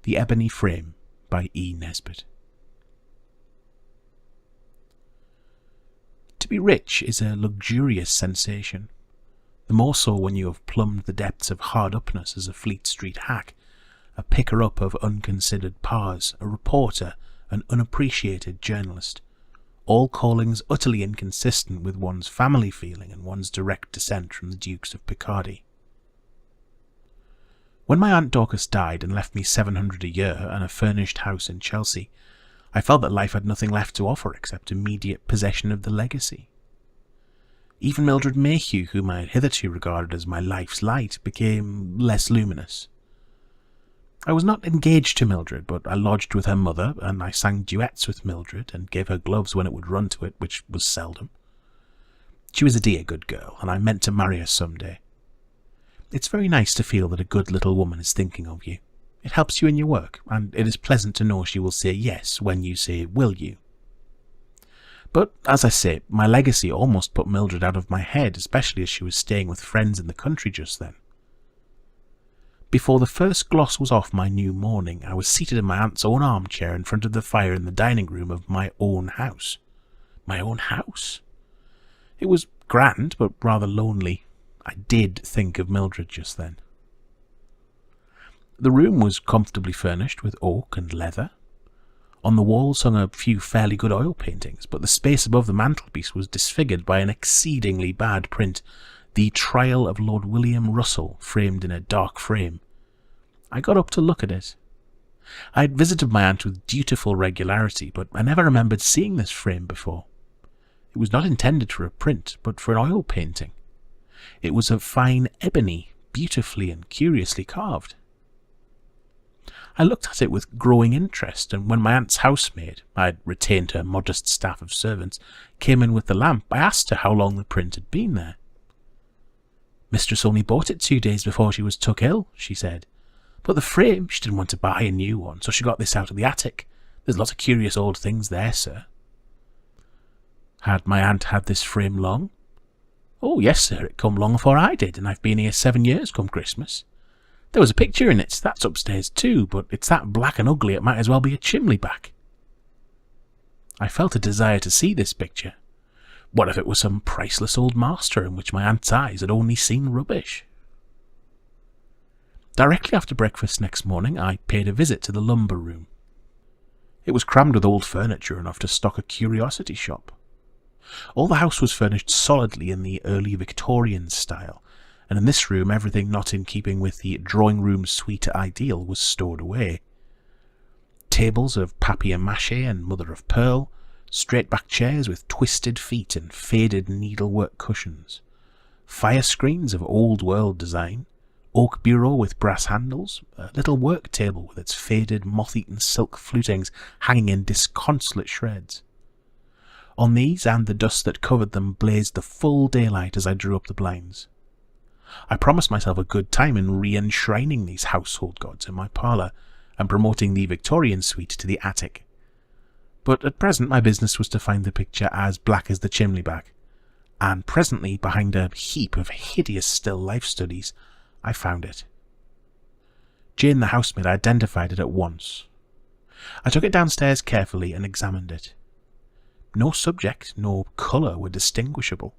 The Ebony Frame by E. Nesbit. To be rich is a luxurious sensation, the more so when you have plumbed the depths of hard-upness as a Fleet Street hack, a picker-up of unconsidered pars, a reporter, an unappreciated journalist, all callings utterly inconsistent with one's family feeling and one's direct descent from the Dukes of Picardy. When my Aunt Dorcas died and left me $700 a year and a furnished house in Chelsea, I felt that life had nothing left to offer except immediate possession of the legacy. Even Mildred Mayhew, whom I had hitherto regarded as my life's light, became less luminous. I was not engaged to Mildred, but I lodged with her mother, and I sang duets with Mildred, and gave her gloves when it would run to it, which was seldom. She was a dear good girl, and I meant to marry her some day. It's very nice to feel that a good little woman is thinking of you. It helps you in your work, and it is pleasant to know she will say yes when you say will you. But, as I say, my legacy almost put Mildred out of my head, especially as she was staying with friends in the country just then. Before the first gloss was off my new mourning, I was seated in my aunt's own armchair in front of the fire in the dining room of my own house. My own house? It was grand, but rather lonely. I did think of Mildred just then. The room was comfortably furnished with oak and leather. On the walls hung a few fairly good oil paintings, but the space above the mantelpiece was disfigured by an exceedingly bad print, The Trial of Lord William Russell, framed in a dark frame. I got up to look at it. I had visited my aunt with dutiful regularity, but I never remembered seeing this frame before. It was not intended for a print, but for an oil painting. It was of fine ebony, beautifully and curiously carved. I looked at it with growing interest, and when my aunt's housemaid, I had retained her modest staff of servants, came in with the lamp, I asked her how long the print had been there. "Mistress only bought it 2 days before she was took ill," she said. "But the frame, she didn't want to buy a new one, so she got this out of the attic. There's lots of curious old things there, sir." Had my aunt had this frame long? "Oh, yes, sir, it come long afore I did, and I've been here 7 years come Christmas. There was a picture in it, that's upstairs too, but it's that black and ugly it might as well be a chimney back." I felt a desire to see this picture. What if it was some priceless old master in which my aunt's eyes had only seen rubbish? Directly after breakfast next morning, I paid a visit to the lumber room. It was crammed with old furniture enough to stock a curiosity shop. All the house was furnished solidly in the early Victorian style, and in this room everything not in keeping with the drawing-room suite ideal was stored away. Tables of papier-mâché and mother-of-pearl, straight-back chairs with twisted feet and faded needlework cushions, fire screens of old-world design, oak bureau with brass handles, a little work table with its faded, moth-eaten silk flutings hanging in disconsolate shreds. On these and the dust that covered them blazed the full daylight as I drew up the blinds. I promised myself a good time in re-enshrining these household gods in my parlour and promoting the Victorian suite to the attic. But at present my business was to find the picture as black as the chimney back, and presently, behind a heap of hideous still life studies, I found it. Jane the housemaid identified it at once. I took it downstairs carefully and examined it. No subject, no colour were distinguishable.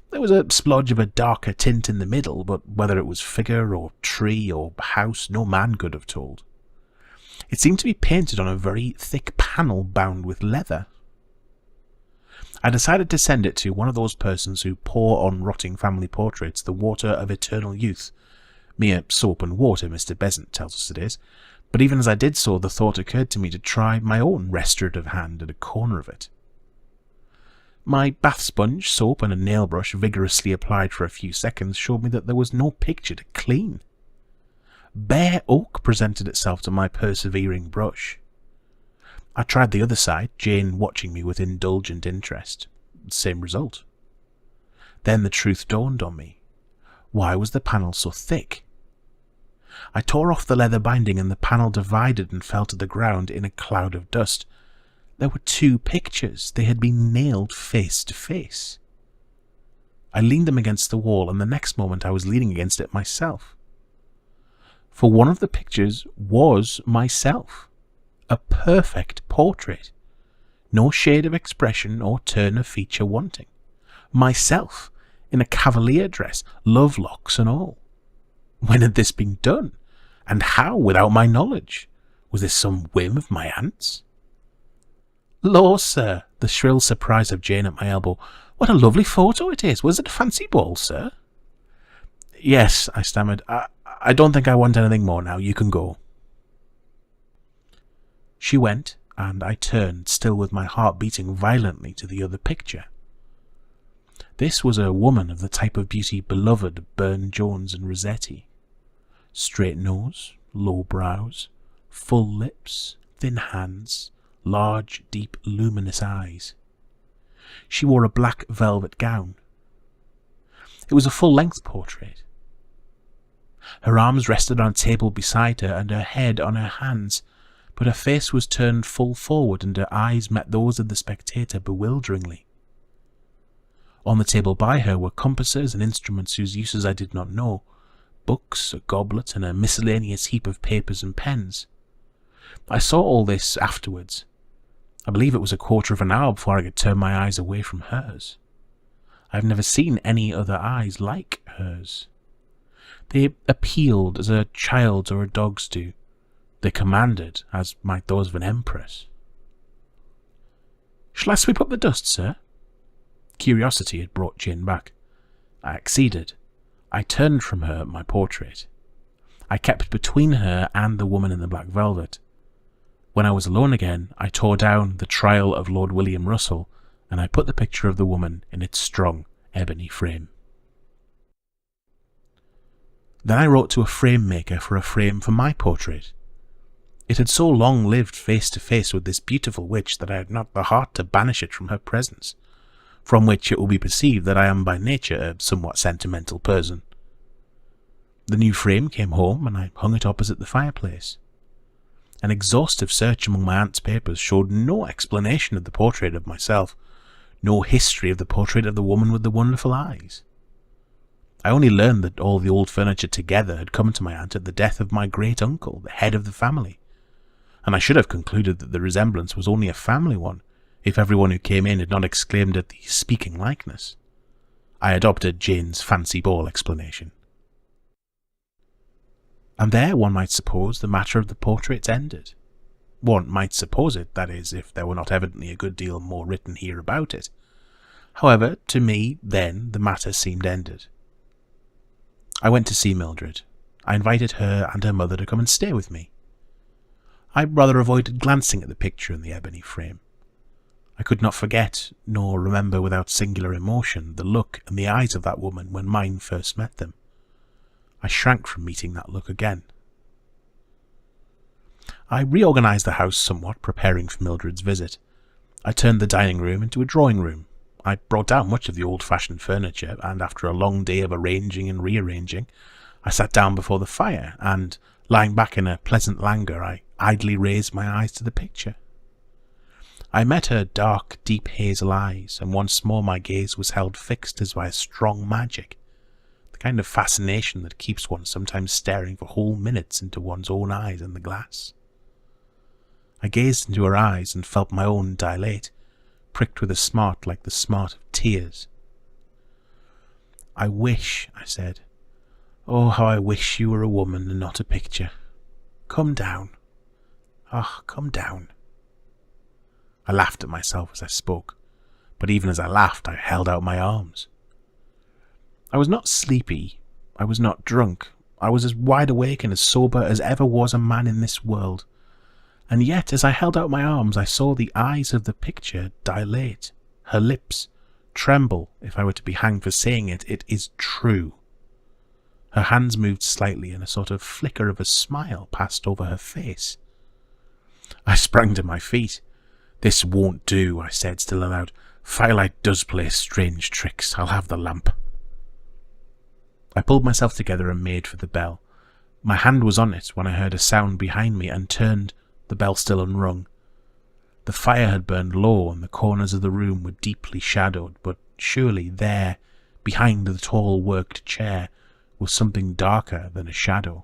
There was a splodge of a darker tint in the middle, but whether it was figure or tree or house, no man could have told. It seemed to be painted on a very thick panel bound with leather. I decided to send it to one of those persons who pour on rotting family portraits the water of eternal youth. Mere soap and water, Mr. Besant tells us it is, but even as I did so, the thought occurred to me to try my own restorative hand at a corner of it. My bath sponge, soap, and a nail brush vigorously applied for a few seconds showed me that there was no picture to clean. Bare oak presented itself to my persevering brush. I tried the other side, Jane watching me with indulgent interest. Same result. Then the truth dawned on me. Why was the panel so thick? I tore off the leather binding and the panel divided and fell to the ground in a cloud of dust. There were 2 pictures. They had been nailed face to face. I leaned them against the wall, and the next moment I was leaning against it myself. for one of the pictures was myself. A perfect portrait. No shade of expression or turn of feature wanting. Myself, in a cavalier dress, love locks and all. When had this been done? And how, without my knowledge? Was this some whim of my aunt's? "Law, sir," the shrill surprise of Jane at my elbow. "What a lovely photo it is. Was it a fancy ball, sir?" "Yes," I stammered. I don't think I want anything more now. You can go." She went, and I turned, still with my heart beating violently, to the other picture. This was a woman of the type of beauty beloved of Burne-Jones and Rossetti. Straight nose, low brows, full lips, thin hands, large, deep, luminous eyes. She wore a black velvet gown. It was a full-length portrait. Her arms rested on a table beside her, and her head on her hands, but her face was turned full forward, and her eyes met those of the spectator bewilderingly. On the table by her were compasses and instruments whose uses I did not know, books, a goblet, and a miscellaneous heap of papers and pens. I saw all this afterwards. I believe it was a quarter of an hour before I could turn my eyes away from hers. I have never seen any other eyes like hers. They appealed as a child's or a dog's do. They commanded, as might those of an empress. "Shall I sweep up the dust, sir?" Curiosity had brought Jane back. I acceded. I turned from her my portrait. I kept between her and the woman in the black velvet. When I was alone again, I tore down The Trial of Lord William Russell, and I put the picture of the woman in its strong ebony frame. Then I wrote to a frame maker for a frame for my portrait. It had so long lived face to face with this beautiful witch that I had not the heart to banish it from her presence, from which it will be perceived that I am by nature a somewhat sentimental person. The new frame came home, and I hung it opposite the fireplace. An exhaustive search among my aunt's papers showed no explanation of the portrait of myself, no history of the portrait of the woman with the wonderful eyes. I only learned that all the old furniture together had come to my aunt at the death of my great-uncle, the head of the family, and I should have concluded that the resemblance was only a family one, if everyone who came in had not exclaimed at the speaking likeness. I adopted Jane's fancy ball explanation. And there, one might suppose, the matter of the portraits ended. One might suppose it, that is, if there were not evidently a good deal more written here about it. However, to me, then, the matter seemed ended. I went to see Mildred. I invited her and her mother to come and stay with me. I rather avoided glancing at the picture in the ebony frame. I could not forget, nor remember without singular emotion, the look and the eyes of that woman when mine first met them. I shrank from meeting that look again. I reorganized the house somewhat, preparing for Mildred's visit. I turned the dining room into a drawing room. I brought down much of the old-fashioned furniture, and after a long day of arranging and rearranging, I sat down before the fire, and, lying back in a pleasant languor, I idly raised my eyes to the picture. I met her dark, deep hazel eyes, and once more my gaze was held fixed as by a strong magic, the kind of fascination that keeps one sometimes staring for whole minutes into one's own eyes in the glass. I gazed into her eyes and felt my own dilate, pricked with a smart like the smart of tears. "I wish," I said, "oh, how I wish you were a woman and not a picture. Come down. Ah, come down." I laughed at myself as I spoke, but even as I laughed I held out my arms. I was not sleepy, I was not drunk, I was as wide awake and as sober as ever was a man in this world. And yet, as I held out my arms, I saw the eyes of the picture dilate, her lips tremble, if I were to be hanged for saying it. It is true. Her hands moved slightly, and a sort of flicker of a smile passed over her face. I sprang to my feet. "This won't do," I said, still aloud. "Firelight does play strange tricks. I'll have the lamp." I pulled myself together and made for the bell. My hand was on it when I heard a sound behind me, and turned, the bell still unrung. The fire had burned low, and the corners of the room were deeply shadowed, but surely there, behind the tall worked chair, was something darker than a shadow.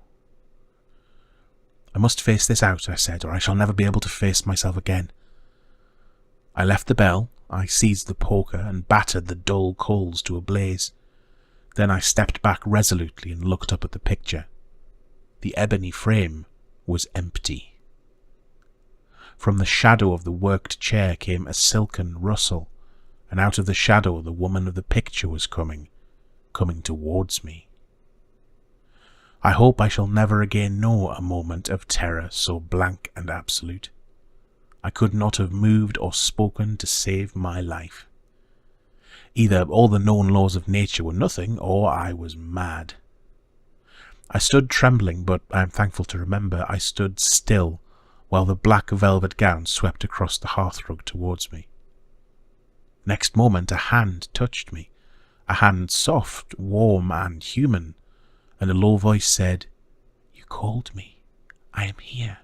I must face this out, I said, or I shall never be able to face myself again. I left the bell, I seized the poker and battered the dull coals to a blaze. Then I stepped back resolutely and looked up at the picture. The ebony frame was empty. From the shadow of the worked chair came a silken rustle, and out of the shadow the woman of the picture was coming towards me. I hope I shall never again know a moment of terror so blank and absolute. I could not have moved or spoken to save my life. Either all the known laws of nature were nothing, or I was mad. I stood trembling, but I am thankful to remember I stood still while the black velvet gown swept across the hearthrug towards me. Next moment a hand touched me, a hand soft, warm, and human, and a low voice said, "You called me. I am here."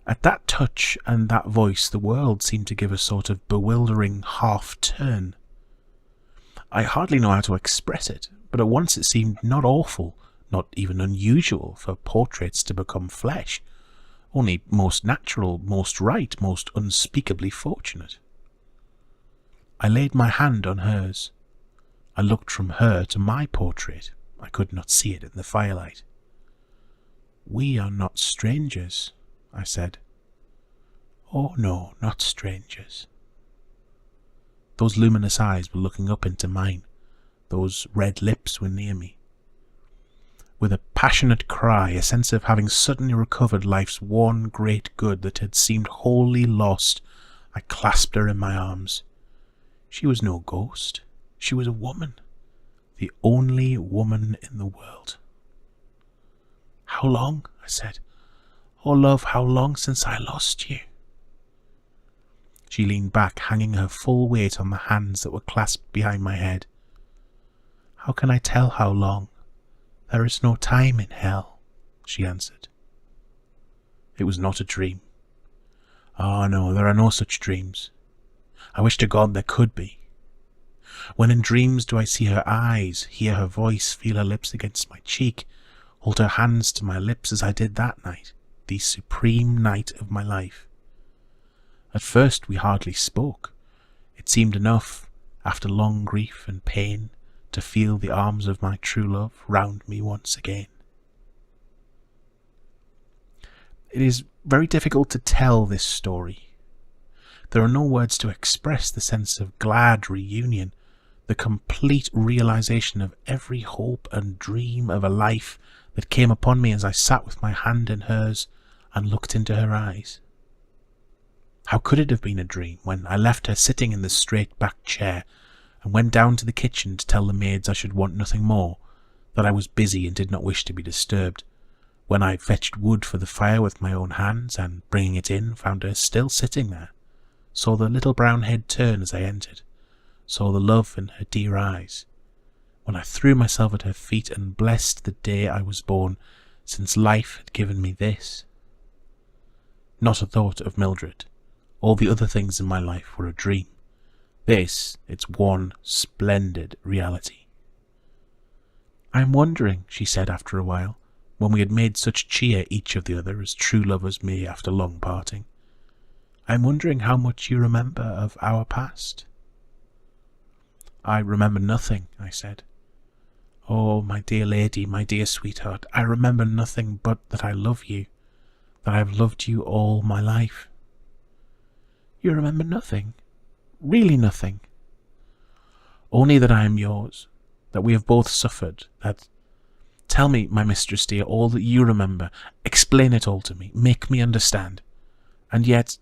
At that touch and that voice the world seemed to give a sort of bewildering half-turn. I hardly know how to express it, but at once it seemed not awful, not even unusual for portraits to become flesh, only most natural, most right, most unspeakably fortunate. I laid my hand on hers. I looked from her to my portrait. I could not see it in the firelight. "We are not strangers," I said. "Oh no, not strangers." Those luminous eyes were looking up into mine. Those red lips were near me. With a passionate cry, a sense of having suddenly recovered life's one great good that had seemed wholly lost, I clasped her in my arms. She was no ghost. She was a woman, the only woman in the world. "How long?" I said. "Oh, love, how long since I lost you?" She leaned back, hanging her full weight on the hands that were clasped behind my head. "How can I tell how long? There is no time in hell," she answered. It was not a dream. Ah, no, there are no such dreams. I wish to God there could be. When in dreams do I see her eyes, hear her voice, feel her lips against my cheek, hold her hands to my lips as I did that night, the supreme night of my life. At first we hardly spoke. It seemed enough, after long grief and pain, to feel the arms of my true love round me once again. It is very difficult to tell this story. There are no words to express the sense of glad reunion, the complete realization of every hope and dream of a life that came upon me as I sat with my hand in hers and looked into her eyes. How could it have been a dream when I left her sitting in the straight-backed chair and went down to the kitchen to tell the maids I should want nothing more, that I was busy and did not wish to be disturbed, when I fetched wood for the fire with my own hands and, bringing it in, found her still sitting there, saw the little brown head turn as I entered, saw the love in her dear eyes, when I threw myself at her feet and blessed the day I was born, since life had given me this. Not a thought of Mildred. All the other things in my life were a dream. This, its one splendid reality. "I am wondering," she said after a while, when we had made such cheer each of the other as true lovers may after long parting, "I am wondering how much you remember of our past." "I remember nothing," I said. "Oh, my dear lady, my dear sweetheart, I remember nothing but that I love you, that I have loved you all my life." "You remember nothing? Really nothing?" "Only that I am yours, that we have both suffered, that... Tell me, my mistress dear, all that you remember. Explain it all to me. Make me understand. And yet...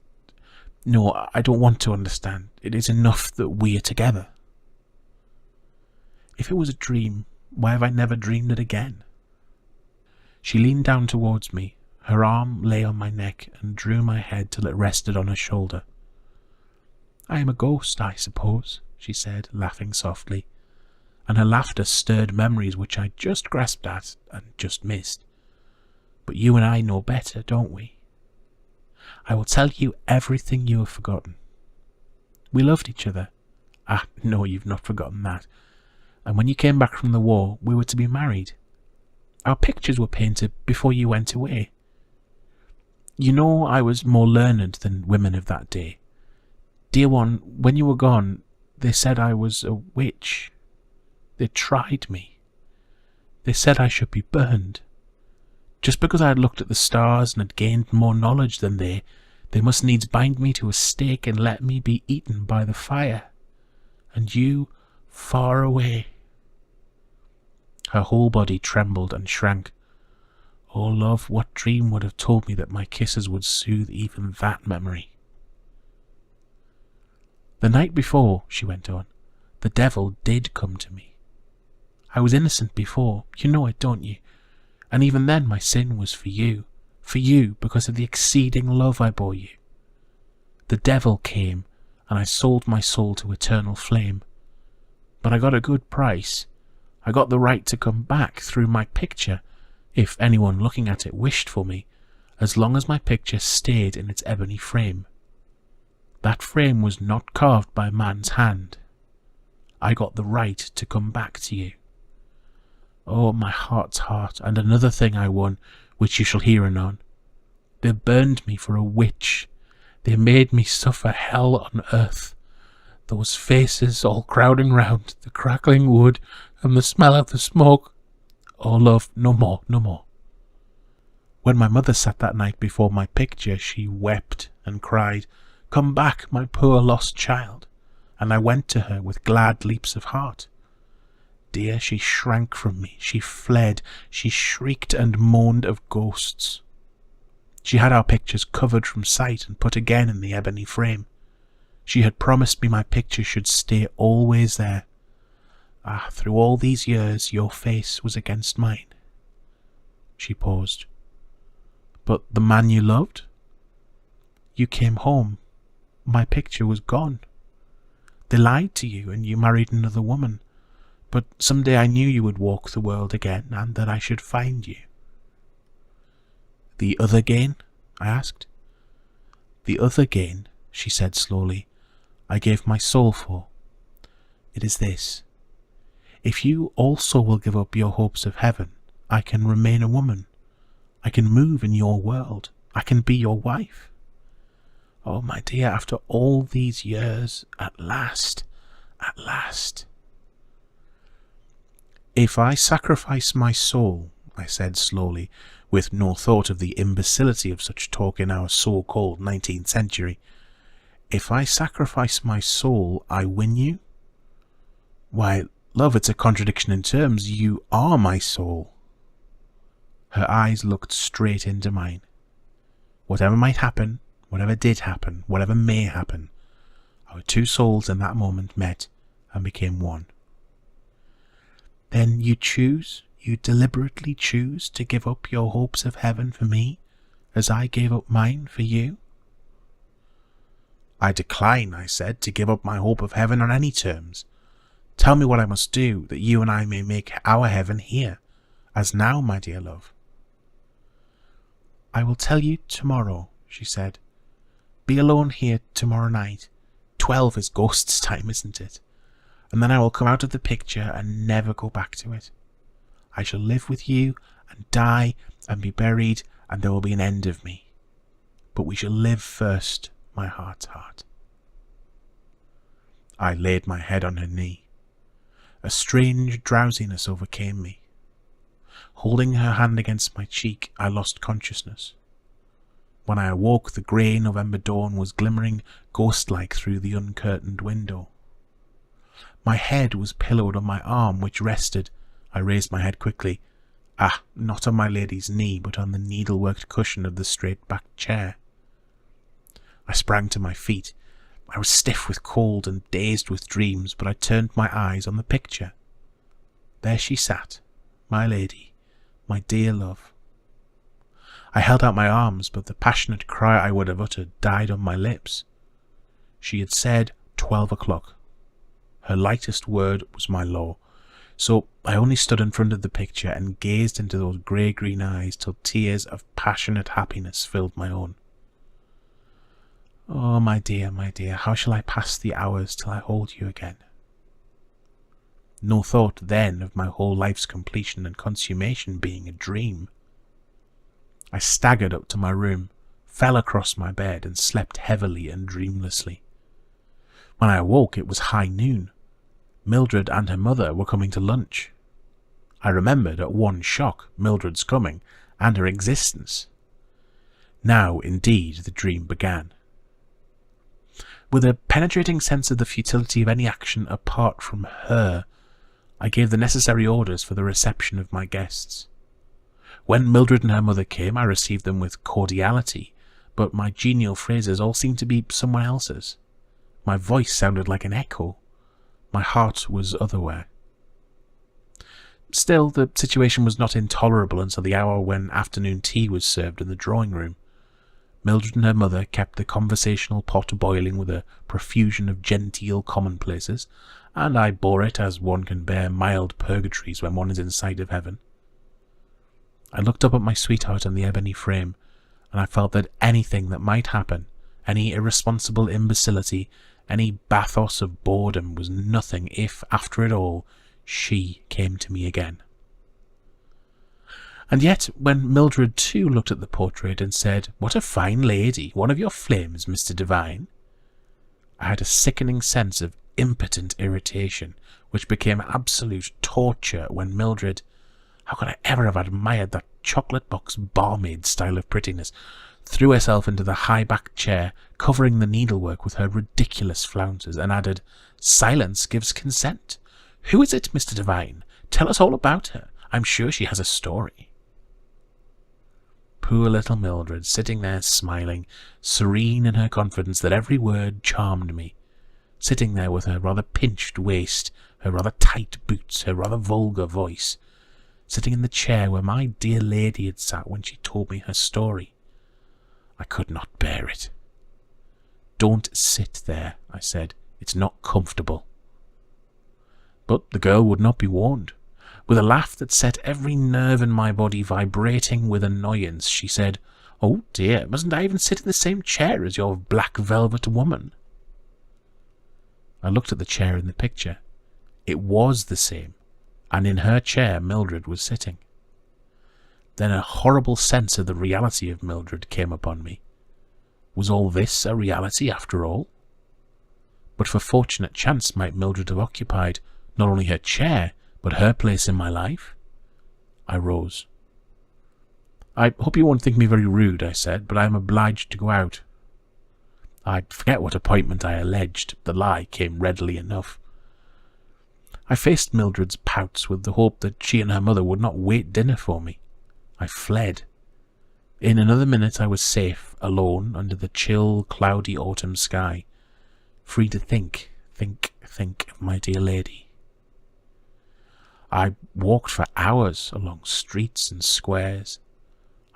No, I don't want to understand. It is enough that we are together." If it was a dream, why have I never dreamed it again? She leaned down towards me. Her arm lay on my neck and drew my head till it rested on her shoulder. "I am a ghost, I suppose," she said, laughing softly, and her laughter stirred memories which I just grasped at and just missed. "But you and I know better, don't we? I will tell you everything you have forgotten. We loved each other. Ah, no, you've not forgotten that. And when you came back from the war, we were to be married. Our pictures were painted before you went away. You know I was more learned than women of that day. Dear one, when you were gone, they said I was a witch. They tried me. They said I should be burned. Just because I had looked at the stars and had gained more knowledge than they must needs bind me to a stake and let me be eaten by the fire. And you, far away. Her whole body trembled and shrank. Oh, love, what dream would have told me that my kisses would soothe even that memory? The night before, she went on, the devil did come to me. I was innocent before, you know it, don't you? And even then my sin was for you because of the exceeding love I bore you. The devil came, and I sold my soul to eternal flame. But I got a good price. I got the right to come back through my picture, if anyone looking at it wished for me, as long as my picture stayed in its ebony frame. That frame was not carved by man's hand. I got the right to come back to you. Oh, my heart's heart, and another thing I won, which you shall hear anon. They burned me for a witch. They made me suffer hell on earth. Those faces all crowding round, the crackling wood, and the smell of the smoke. Oh, love, no more, no more. When my mother sat that night before my picture, she wept and cried, "Come back, my poor lost child." And I went to her with glad leaps of heart. Dear, she shrank from me, she fled, she shrieked and moaned of ghosts. She had our pictures covered from sight and put again in the ebony frame. She had promised me my picture should stay always there. Ah, through all these years your face was against mine. She paused. But the man you loved? You came home. My picture was gone. They lied to you and you married another woman. But someday I knew you would walk the world again and that I should find you. The other gain? I asked. The other gain, she said slowly, I gave my soul for. It is this. If you also will give up your hopes of heaven, I can remain a woman. I can move in your world. I can be your wife. Oh, my dear, after all these years, at last, at last. If I sacrifice my soul, I said slowly, with no thought of the imbecility of such talk in our so-called 19th century, if I sacrifice my soul, I win you? Why, love, it's a contradiction in terms. You are my soul. Her eyes looked straight into mine. Whatever might happen, whatever did happen, whatever may happen, our two souls in that moment met and became one. Then you choose, you deliberately choose to give up your hopes of heaven for me, as I gave up mine for you? I decline, I said, to give up my hope of heaven on any terms. Tell me what I must do, that you and I may make our heaven here, as now, my dear love. I will tell you tomorrow, she said. Be alone here tomorrow night. 12 is ghost's time, isn't it? And then I will come out of the picture and never go back to it. I shall live with you and die and be buried, and there will be an end of me. But we shall live first, my heart's heart. I laid my head on her knee. A strange drowsiness overcame me. Holding her hand against my cheek, I lost consciousness. When I awoke, the grey November dawn was glimmering ghost-like through the uncurtained window. My head was pillowed on my arm, which rested. I raised my head quickly. Ah, not on my lady's knee, but on the needle-worked cushion of the straight-backed chair. I sprang to my feet. I was stiff with cold and dazed with dreams, but I turned my eyes on the picture. There she sat, my lady, my dear love. I held out my arms, but the passionate cry I would have uttered died on my lips. She had said 12 o'clock. Her lightest word was my law, so I only stood in front of the picture and gazed into those grey-green eyes till tears of passionate happiness filled my own. Oh, my dear, how shall I pass the hours till I hold you again? no thought then of my whole life's completion and consummation being a dream. I staggered up to my room, fell across my bed, and slept heavily and dreamlessly. When I awoke, it was high noon. Mildred and her mother were coming to lunch. I remembered at one shock Mildred's coming and her existence. Now, indeed, the dream began. With a penetrating sense of the futility of any action apart from her, I gave the necessary orders for the reception of my guests. When Mildred and her mother came, I received them with cordiality, but my genial phrases all seemed to be someone else's. My voice sounded like an echo. My heart was otherwhere. Still, the situation was not intolerable until the hour when afternoon tea was served in the drawing room. Mildred and her mother kept the conversational pot boiling with a profusion of genteel commonplaces, and I bore it as one can bear mild purgatories when one is in sight of heaven. I looked up at my sweetheart in the ebony frame, and I felt that anything that might happen, any irresponsible imbecility, any bathos of boredom was nothing if, after it all, she came to me again. And yet, when Mildred too looked at the portrait and said, "What a fine lady, one of your flames, Mr. Devine," I had a sickening sense of impotent irritation, which became absolute torture when Mildred, how could I ever have admired that chocolate box barmaid style of prettiness, threw herself into the high-backed chair, covering the needlework with her ridiculous flounces, and added, "Silence gives consent. Who is it, Mr. Devine? Tell us all about her. I'm sure she has a story." Poor little Mildred, sitting there smiling, serene in her confidence that every word charmed me, sitting there with her rather pinched waist, her rather tight boots, her rather vulgar voice, sitting in the chair where my dear lady had sat when she told me her story. I could not bear it. "Don't sit there," I said. "It's not comfortable." But the girl would not be warned. With a laugh that set every nerve in my body vibrating with annoyance, she said, "Oh dear, mustn't I even sit in the same chair as your black velvet woman?" I looked at the chair in the picture. It was the same, and in her chair Mildred was sitting. Then a horrible sense of the reality of Mildred came upon me. Was all this a reality after all? But for fortunate chance might Mildred have occupied not only her chair, but her place in my life? I rose. "I hope you won't think me very rude," I said, "but I am obliged to go out." I forget what appointment I alleged. The lie came readily enough. I faced Mildred's pouts with the hope that she and her mother would not wait dinner for me. I fled. In another minute I was safe, alone, under the chill, cloudy autumn sky, free to think of my dear lady. I walked for hours along streets and squares.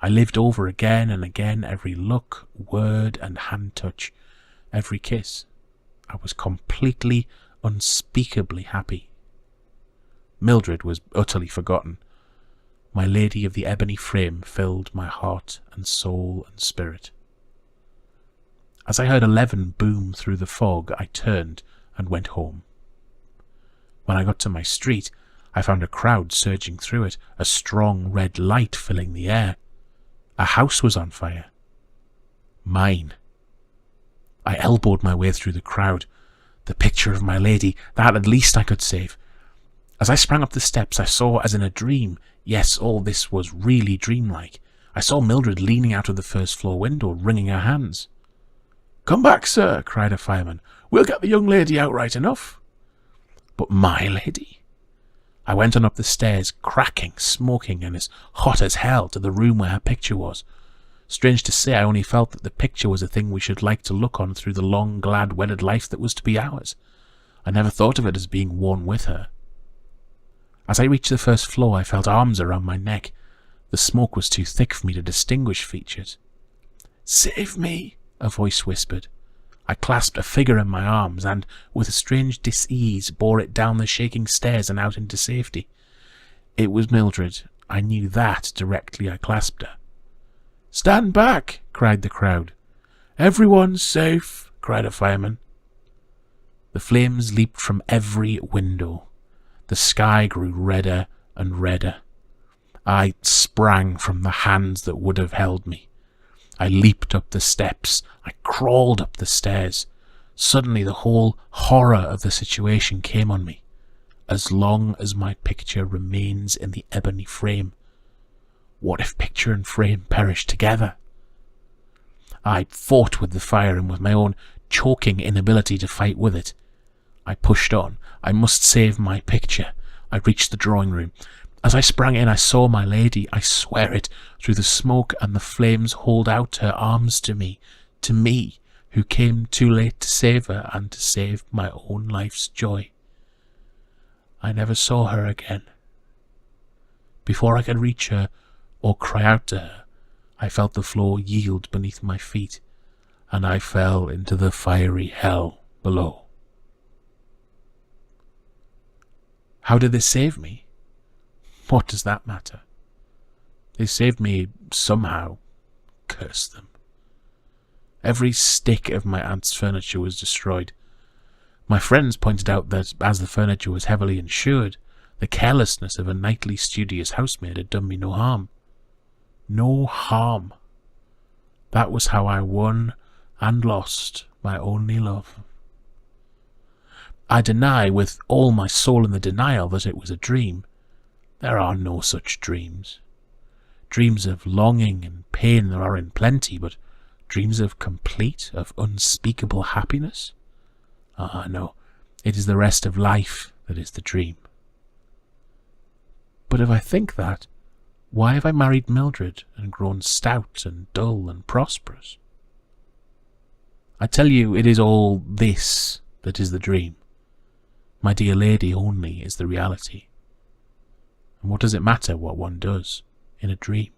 I lived over again and again every look, word, and hand touch, every kiss. I was completely, unspeakably happy. Mildred was utterly forgotten. My lady of the ebony frame filled my heart and soul and spirit. As I heard 11 boom through the fog, I turned and went home. When I got to my street, I found a crowd surging through it, a strong red light filling the air. A house was on fire. Mine. I elbowed my way through the crowd. The picture of my lady, that at least I could save. As I sprang up the steps, I saw, as in a dream, yes, all this was really dreamlike, I saw Mildred leaning out of the first-floor window, wringing her hands. "Come back, sir," cried a fireman. "We'll get the young lady out right enough." But my lady? I went on up the stairs, cracking, smoking, and as hot as hell, to the room where her picture was. Strange to say, I only felt that the picture was a thing we should like to look on through the long, glad, wedded life that was to be ours. I never thought of it as being one with her. As I reached the first floor, I felt arms around my neck. The smoke was too thick for me to distinguish features. "Save me," a voice whispered. I clasped a figure in my arms and, with a strange dis-ease, bore it down the shaking stairs and out into safety. It was Mildred. I knew that directly I clasped her. "Stand back," cried the crowd. "Everyone's safe," cried a fireman. The flames leaped from every window. The sky grew redder and redder. I sprang from the hands that would have held me. I leaped up the steps. I crawled up the stairs. Suddenly the whole horror of the situation came on me. As long as my picture remains in the ebony frame, what if picture and frame perish together? I fought with the fire and with my own choking inability to fight with it. I pushed on. I must save my picture. I reached the drawing room. As I sprang in, I saw my lady, I swear it, through the smoke and the flames hold out her arms to me, who came too late to save her and to save my own life's joy. I never saw her again. Before I could reach her or cry out to her, I felt the floor yield beneath my feet, and I fell into the fiery hell below. How did they save me? What does that matter? They saved me somehow. Curse them. Every stick of my aunt's furniture was destroyed. My friends pointed out that, as the furniture was heavily insured, the carelessness of a nightly studious housemaid had done me no harm. No harm. That was how I won and lost my only love. I deny with all my soul in the denial that it was a dream. There are no such dreams. Dreams of longing and pain there are in plenty, but dreams of complete, of unspeakable happiness? Ah, no, it is the rest of life that is the dream. But if I think that, why have I married Mildred and grown stout and dull and prosperous? I tell you, it is all this that is the dream. My dear lady only is the reality. And what does it matter what one does in a dream?